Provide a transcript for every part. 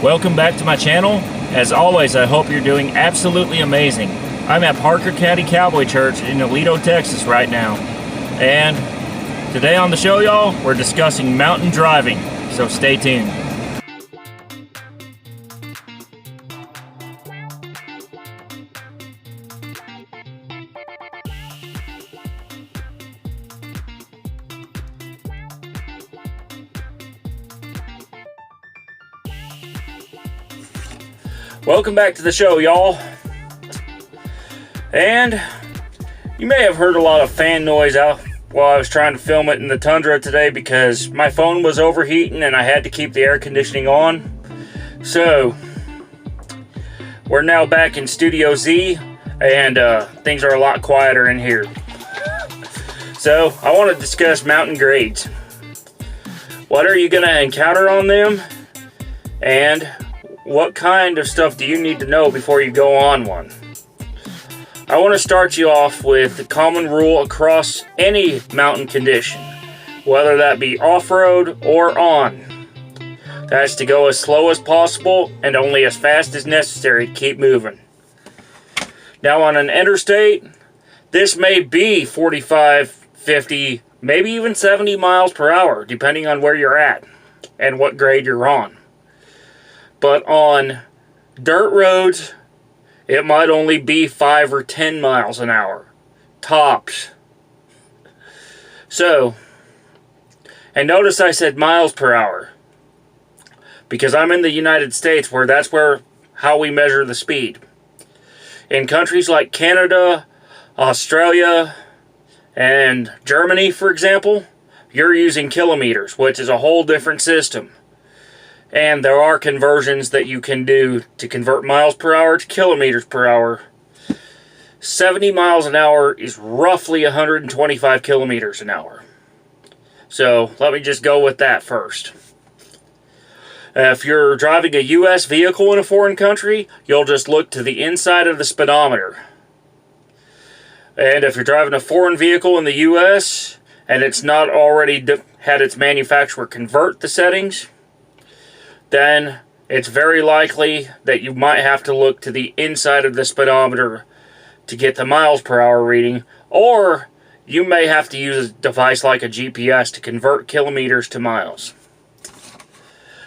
Welcome back to my channel. As always, I hope you're doing absolutely amazing. I'm at Parker County Cowboy Church in Aledo, Texas right now. And today on the show, y'all, we're discussing mountain driving, so stay tuned. Welcome back to the show, y'all. And you may have heard a lot of fan noise out while I was trying to film it in the tundra today because my phone was overheating and I had to keep the air conditioning on. So we're now back in Studio Z and things are a lot quieter in here. So I want to discuss mountain grades. What are you going to encounter on them? And what kind of stuff do you need to know before you go on one? I want to start you off with the common rule across any mountain condition, whether that be off-road or on. That's to go as slow as possible and only as fast as necessary to keep moving. Now on an interstate, this may be 45, 50, maybe even 70 miles per hour, depending on where you're at and what grade you're on. But on dirt roads, it might only be 5 or 10 miles an hour, tops. So, and notice I said miles per hour, because I'm in the United States where that's how we measure the speed. In countries like Canada, Australia, and Germany, for example, you're using kilometers, which is a whole different system. And there are conversions that you can do to convert miles per hour to kilometers per hour. 70 miles an hour is roughly 125 kilometers an hour. So let me just go with that first. If you're driving a U.S. vehicle in a foreign country, you'll just look to the inside of the speedometer. And if you're driving a foreign vehicle in the U.S. and it's not already had its manufacturer convert the settings, then it's very likely that you might have to look to the inside of the speedometer to get the miles per hour reading, or you may have to use a device like a GPS to convert kilometers to miles.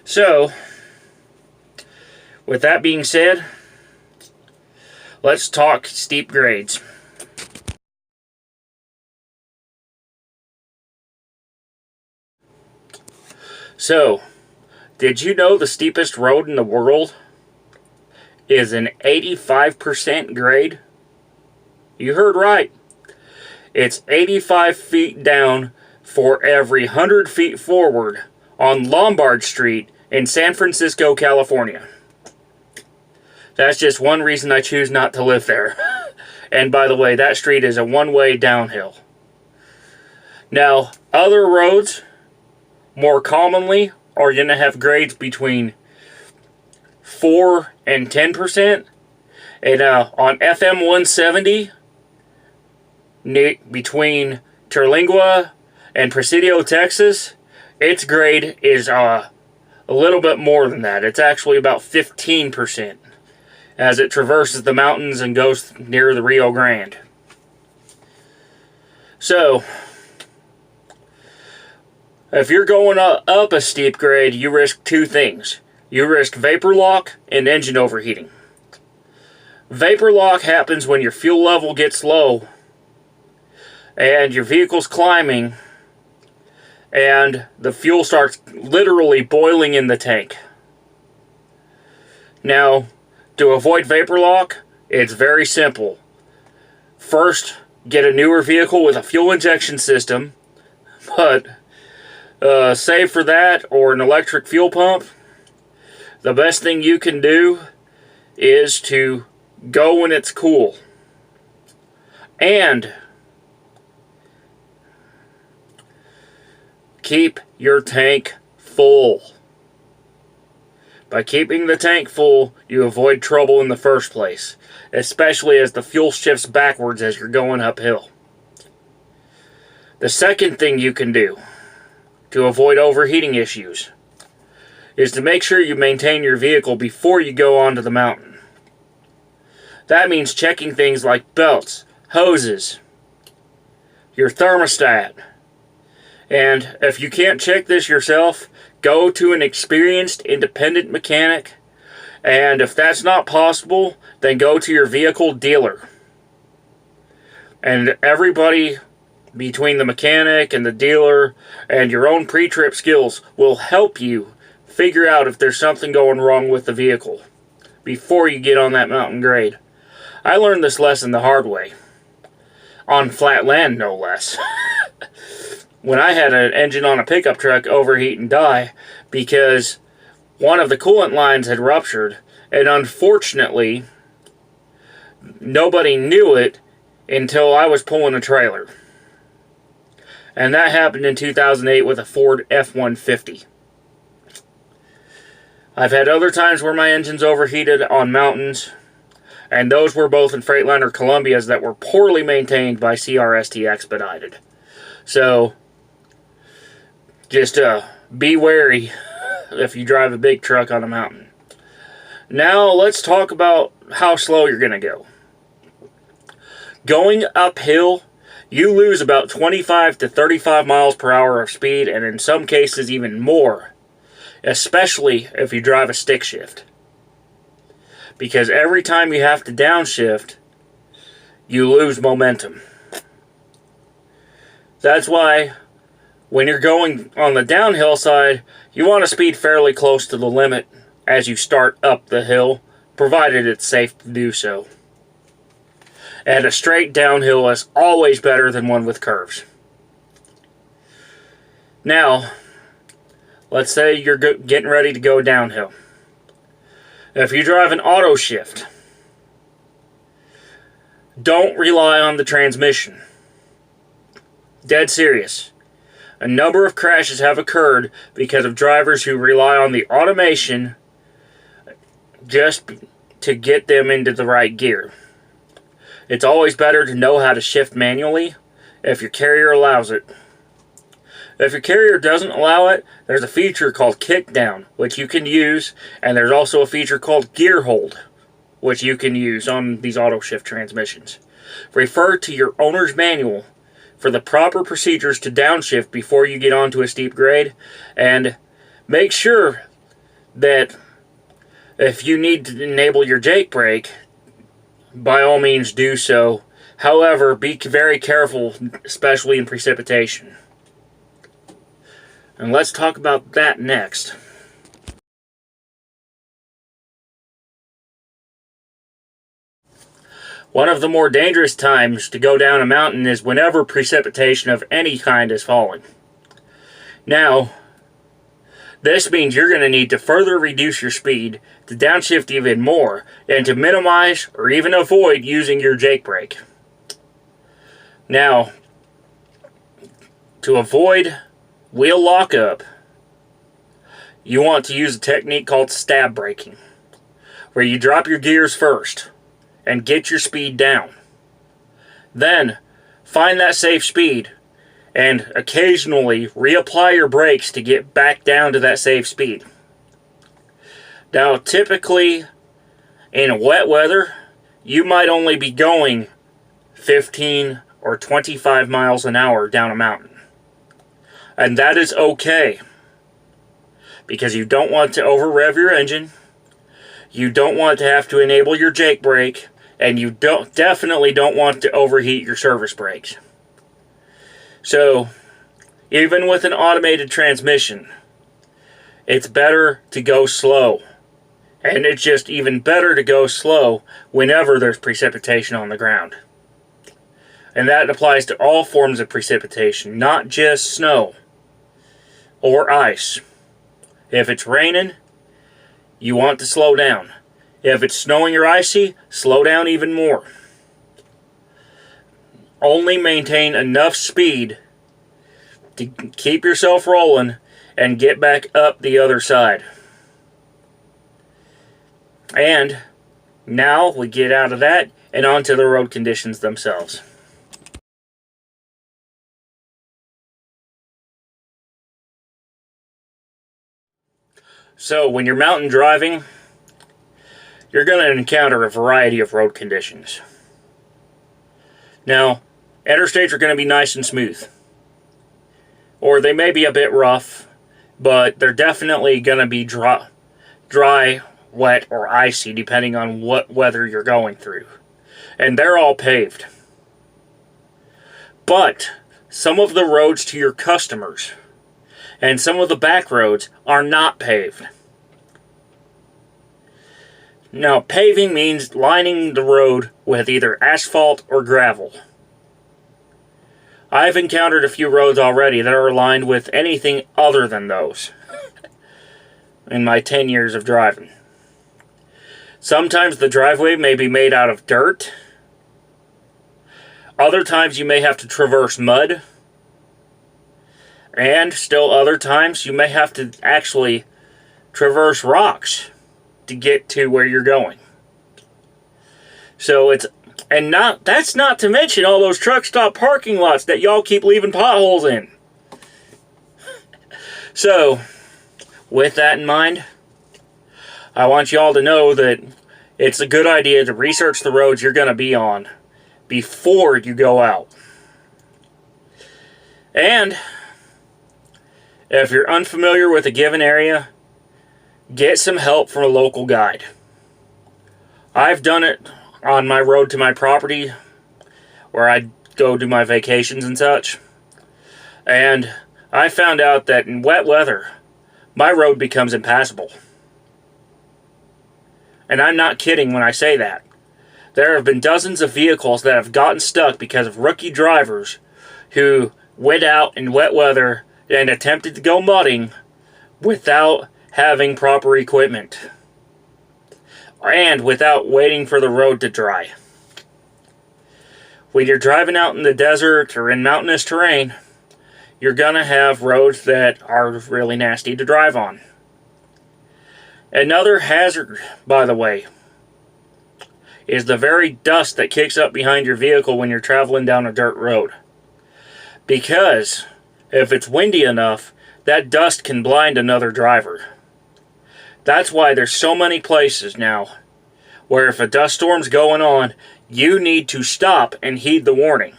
So, with that being said, let's talk steep grades. So, did you know the steepest road in the world is an 85% grade? You heard right. It's 85 feet down for every 100 feet forward on Lombard Street in San Francisco, California. That's just one reason I choose not to live there. And by the way, that street is a one-way downhill. Now, other roads, more commonly, are going to have grades between 4 and 10%. And on FM 170, between Terlingua and Presidio, Texas, its grade is a little bit more than that. It's actually about 15% as it traverses the mountains and goes near the Rio Grande. So, if you're going up a steep grade, you risk two things. You risk vapor lock and engine overheating. Vapor lock happens when your fuel level gets low and your vehicle's climbing and the fuel starts literally boiling in the tank. Now, to avoid vapor lock, it's very simple. First, get a newer vehicle with a fuel injection system, but save for that or an electric fuel pump, the best thing you can do is to go when it's cool. And keep your tank full. By keeping the tank full, you avoid trouble in the first place, especially as the fuel shifts backwards as you're going uphill. The second thing you can do to avoid overheating issues is to make sure you maintain your vehicle before you go onto the mountain. That means checking things like belts, hoses, your thermostat. And if you can't check this yourself, go to an experienced independent mechanic. And if that's not possible, then go to your vehicle dealer. And everybody between the mechanic and the dealer and your own pre-trip skills will help you figure out if there's something going wrong with the vehicle before you get on that mountain grade. I learned this lesson the hard way. On flat land, no less. When I had an engine on a pickup truck overheat and die because one of the coolant lines had ruptured, and unfortunately, nobody knew it until I was pulling a trailer. And that happened in 2008 with a Ford F-150. I've had other times where my engine's overheated on mountains, and those were both in Freightliner Columbias that were poorly maintained by CRST Expedited. So, just be wary if you drive a big truck on a mountain. Now, let's talk about how slow you're going to go. Going uphill, you lose about 25 to 35 miles per hour of speed, and in some cases even more, especially if you drive a stick shift. Because every time you have to downshift, you lose momentum. That's why when you're going on the downhill side, you want to speed fairly close to the limit as you start up the hill, provided it's safe to do so. And a straight downhill is always better than one with curves. Now, let's say you're getting ready to go downhill. If you drive an auto shift, don't rely on the transmission. Dead serious. A number of crashes have occurred because of drivers who rely on the automation just to get them into the right gear. It's always better to know how to shift manually if your carrier allows it. If your carrier doesn't allow it, there's a feature called kick down, which you can use, and there's also a feature called gear hold, which you can use on these auto shift transmissions. Refer to your owner's manual for the proper procedures to downshift before you get onto a steep grade, and make sure that if you need to enable your Jake brake, by all means do so. However, be very careful, especially in precipitation. And let's talk about that next. One of the more dangerous times to go down a mountain is whenever precipitation of any kind is falling. Now, this means you're going to need to further reduce your speed, to downshift even more, and to minimize or even avoid using your Jake brake. Now, to avoid wheel lockup, you want to use a technique called stab braking, where you drop your gears first and get your speed down. Then, find that safe speed and occasionally reapply your brakes to get back down to that safe speed. Now, typically, in wet weather, you might only be going 15 or 25 miles an hour down a mountain. And that is okay, because you don't want to over-rev your engine, you don't want to have to enable your Jake brake, and you definitely don't want to overheat your service brakes. So, even with an automated transmission, it's better to go slow. And it's just even better to go slow whenever there's precipitation on the ground. And that applies to all forms of precipitation, not just snow or ice. If it's raining, you want to slow down. If it's snowing or icy, slow down even more. Only maintain enough speed to keep yourself rolling and get back up the other side. And now we get out of that and onto the road conditions themselves. So when you're mountain driving, you're going to encounter a variety of road conditions. Now, interstates are going to be nice and smooth. Or they may be a bit rough, but they're definitely going to be dry, wet, or icy, depending on what weather you're going through. And they're all paved. But some of the roads to your customers and some of the back roads are not paved. Now, paving means lining the road with either asphalt or gravel. I've encountered a few roads already that are lined with anything other than those in my 10 years of driving. Sometimes the driveway may be made out of dirt. Other times you may have to traverse mud. And still other times you may have to actually traverse rocks to get to where you're going. So that's not to mention all those truck stop parking lots that y'all keep leaving potholes in. So, with that in mind, I want y'all to know that it's a good idea to research the roads you're going to be on before you go out. And if you're unfamiliar with a given area, get some help from a local guide. I've done it on my road to my property, where I go do my vacations and such. And I found out that in wet weather, my road becomes impassable. And I'm not kidding when I say that. There have been dozens of vehicles that have gotten stuck because of rookie drivers who went out in wet weather and attempted to go mudding without having proper equipment and without waiting for the road to dry. When you're driving out in the desert or in mountainous terrain, you're going to have roads that are really nasty to drive on. Another hazard, by the way, is the very dust that kicks up behind your vehicle when you're traveling down a dirt road. Because if it's windy enough, that dust can blind another driver. That's why there's so many places now where if a dust storm's going on, you need to stop and heed the warning.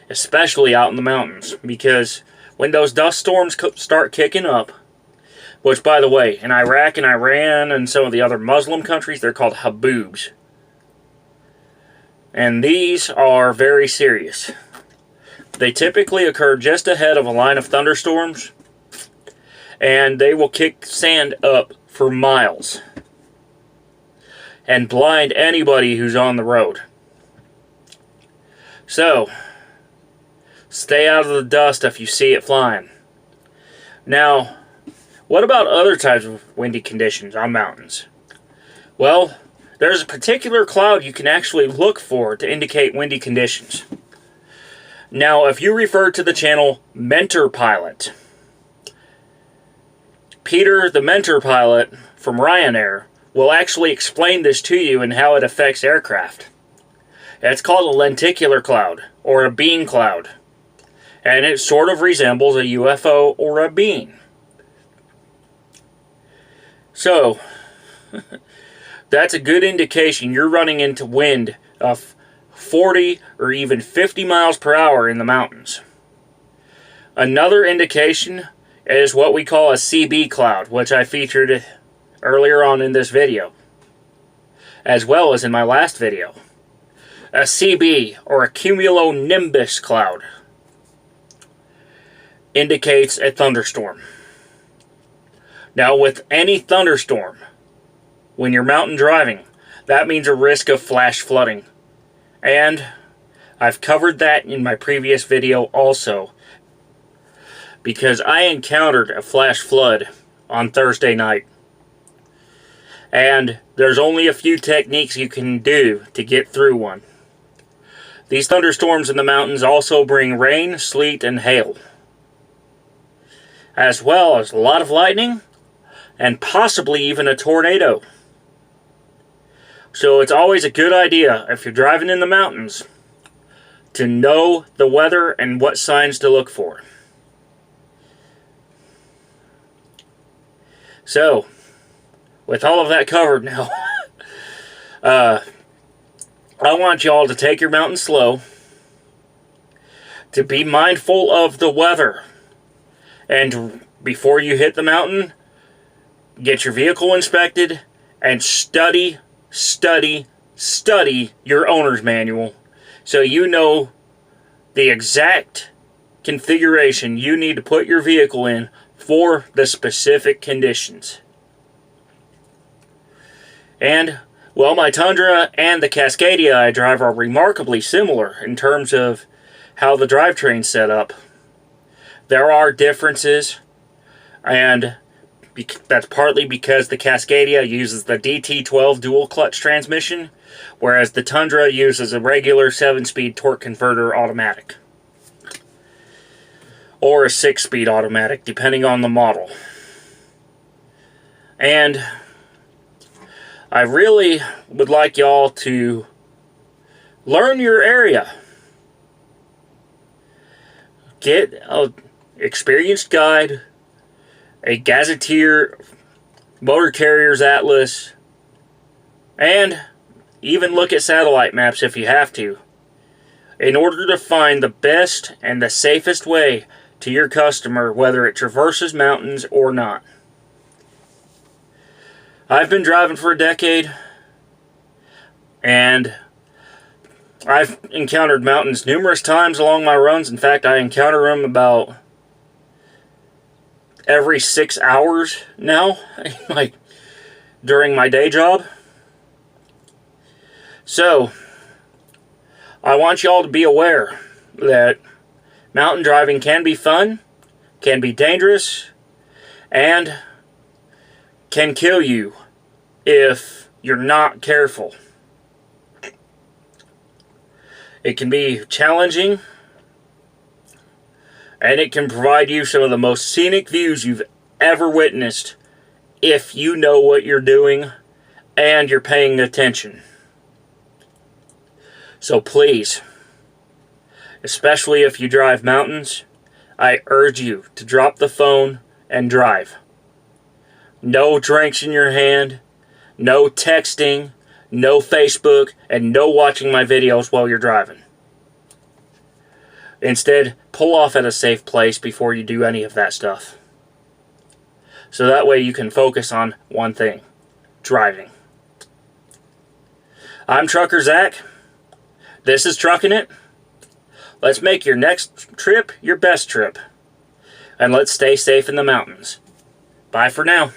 Especially out in the mountains, because when those dust storms start kicking up, which, by the way, in Iraq and Iran and some of the other Muslim countries, they're called haboobs. And these are very serious. They typically occur just ahead of a line of thunderstorms, and they will kick sand up for miles and blind anybody who's on the road. So, stay out of the dust if you see it flying. Now, what about other types of windy conditions on mountains? Well, there's a particular cloud you can actually look for to indicate windy conditions. Now, if you refer to the channel Mentor Pilot, Peter, the Mentor Pilot from Ryanair, will actually explain this to you and how it affects aircraft. It's called a lenticular cloud, or a bean cloud, and it sort of resembles a UFO or a bean. So, that's a good indication you're running into wind of 40 or even 50 miles per hour in the mountains. Another indication is what we call a CB cloud, which I featured earlier on in this video, as well as in my last video. A CB, or a cumulonimbus cloud, indicates a thunderstorm. Now, with any thunderstorm, when you're mountain driving, that means a risk of flash flooding. And I've covered that in my previous video also, because I encountered a flash flood on Thursday night. And there's only a few techniques you can do to get through one. These thunderstorms in the mountains also bring rain, sleet, and hail, as well as a lot of lightning, and possibly even a tornado. So it's always a good idea, if you're driving in the mountains, to know the weather and what signs to look for. So, with all of that covered now, I want y'all to take your mountain slow, to be mindful of the weather, and before you hit the mountain, get your vehicle inspected and study your owner's manual so you know the exact configuration you need to put your vehicle in for the specific conditions. And, well, my Tundra and the Cascadia I drive are remarkably similar in terms of how the drivetrain's set up. There are differences, and that's partly because the Cascadia uses the DT12 dual clutch transmission, whereas the Tundra uses a regular 7-speed torque converter automatic. Or a 6-speed automatic, depending on the model. And I really would like y'all to learn your area. Get an experienced guide, a gazetteer, motor carrier's atlas, and even look at satellite maps if you have to, in order to find the best and the safest way to your customer, whether it traverses mountains or not. I've been driving for a decade, and I've encountered mountains numerous times along my runs. In fact, I encounter them about every 6 hours now, like during my day job. So, I want y'all to be aware that mountain driving can be fun, can be dangerous, and can kill you if you're not careful. It can be challenging, and it can provide you some of the most scenic views you've ever witnessed if you know what you're doing and you're paying attention. So please, especially if you drive mountains, I urge you to drop the phone and drive. No drinks in your hand, no texting, no Facebook, and no watching my videos while you're driving. Instead, pull off at a safe place before you do any of that stuff. So that way you can focus on one thing: driving. I'm Trucker Zach. This is Truckin' It. Let's make your next trip your best trip. And let's stay safe in the mountains. Bye for now.